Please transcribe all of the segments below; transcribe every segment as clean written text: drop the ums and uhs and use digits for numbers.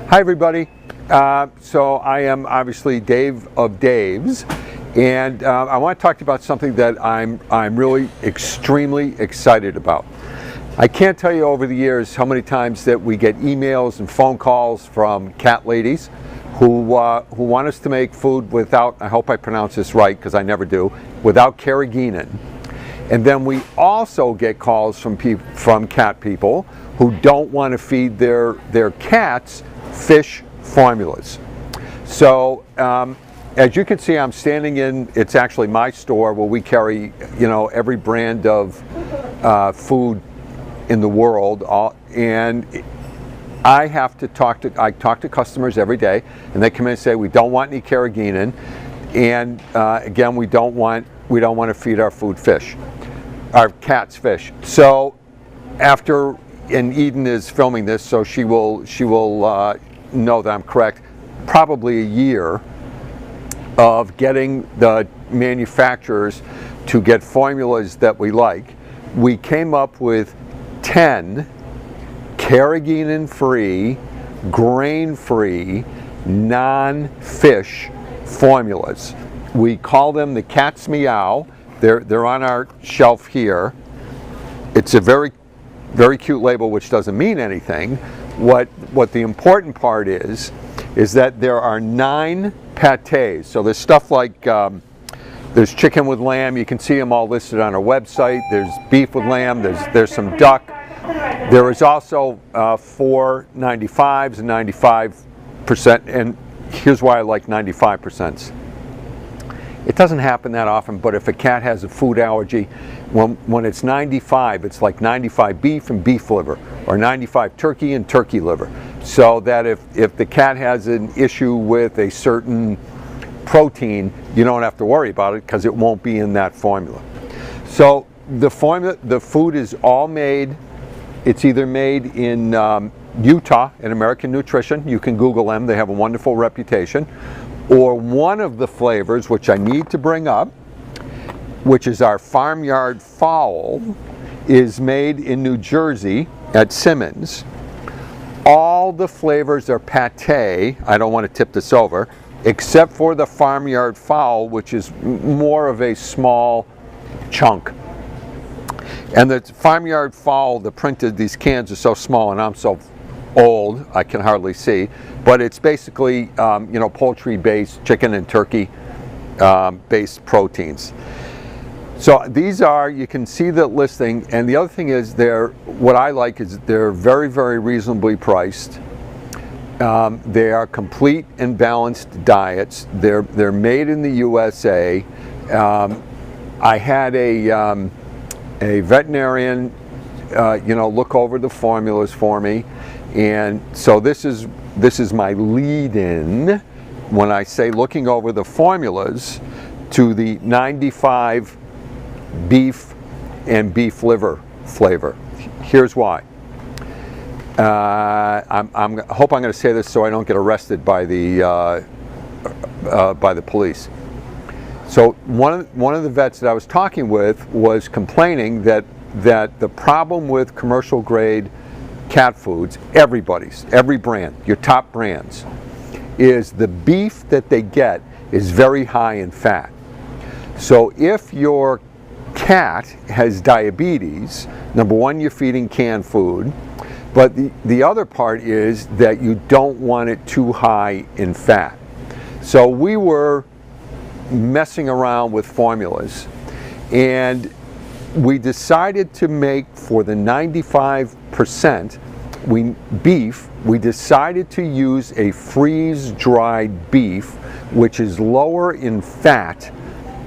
Hi everybody. So I am obviously Dave of Dave's, and I want to talk to you about something that I'm really extremely excited about. I can't tell you over the years how many times that we get emails and phone calls from cat ladies who want us to make food without, I hope I pronounce this right because I never do, without carrageenan. And then we also get calls from cat people who don't want to feed their cats fish formulas. So as you can see, I'm standing in, it's actually my store where we carry, every brand of food in the world, and I talk to customers every day, and they come in and say we don't want any carrageenan, and again, we don't want to feed our cats fish. So and Eden is filming this, so she will know that I'm correct. Probably a year of getting the manufacturers to get formulas that we like. We came up with 10 carrageenan-free, grain-free, non-fish formulas. We call them the Cat's Meow. They're on our shelf here. It's a very cute label, which doesn't mean anything. What the important part is that there are 9 pâtés. So there's stuff like there's chicken with lamb. You can see them all listed on our website. There's beef with lamb. There's some duck. There is also 4 95s and 95%. And here's why I like 95%. It doesn't happen that often, but if a cat has a food allergy, when it's 95, it's like 95 beef and beef liver, or 95 turkey and turkey liver. So that if the cat has an issue with a certain protein, you don't have to worry about it because it won't be in that formula. So the food is all made, it's either made in Utah at American Nutrition. You can Google them, they have a wonderful reputation. Or one of the flavors, which I need to bring up, which is our farmyard fowl, is made in New Jersey at Simmons. All the flavors are pâté. I don't want to tip this over, except for the farmyard fowl, which is more of a small chunk. And the farmyard fowl, these cans are so small, and I'm so old I can hardly see, but it's basically poultry-based, chicken and turkey based proteins. So these are, you can see the listing, and the other thing is what I like is they're very, very reasonably priced. They are complete and balanced diets. They're made in the USA. I had a veterinarian look over the formulas for me. And so this is my lead-in when I say looking over the formulas to the 95 beef and beef liver flavor. Here's why. I hope I'm going to say this so I don't get arrested by the police. So one of the vets that I was talking with was complaining that the problem with commercial grade cat foods, every brand, your top brands, is the beef that they get is very high in fat. So if your cat has diabetes, number one, you're feeding canned food, but the other part is that you don't want it too high in fat. So we were messing around with formulas, and we decided to make, for the 95% beef, we decided to use a freeze-dried beef, which is lower in fat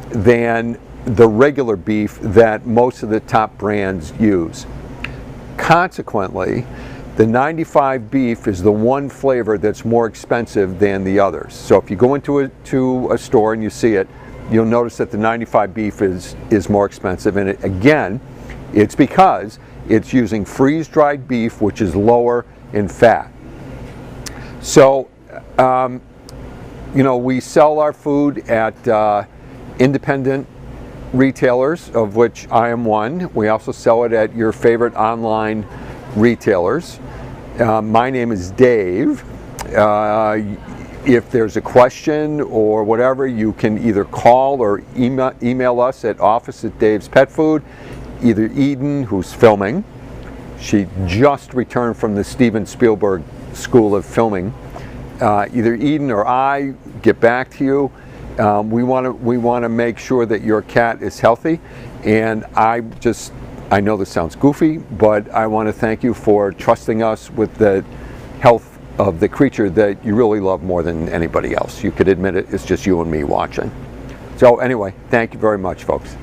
than the regular beef that most of the top brands use. Consequently, the 95 beef is the one flavor that's more expensive than the others. So if you go into a store and you see it, you'll notice that the 95 beef is more expensive, and it's because it's using freeze-dried beef, which is lower in fat. So, we sell our food at independent retailers, of which I am one. We also sell it at your favorite online retailers. My name is Dave. If there's a question or whatever, you can either call or email us at office@davespetfood. Either Eden, who's filming, she just returned from the Steven Spielberg School of Filming. Either Eden or I get back to you. We want to make sure that your cat is healthy, and I know this sounds goofy, but I want to thank you for trusting us with the health of the creature that you really love more than anybody else. You could admit it, it's just you and me watching. So anyway, thank you very much, folks.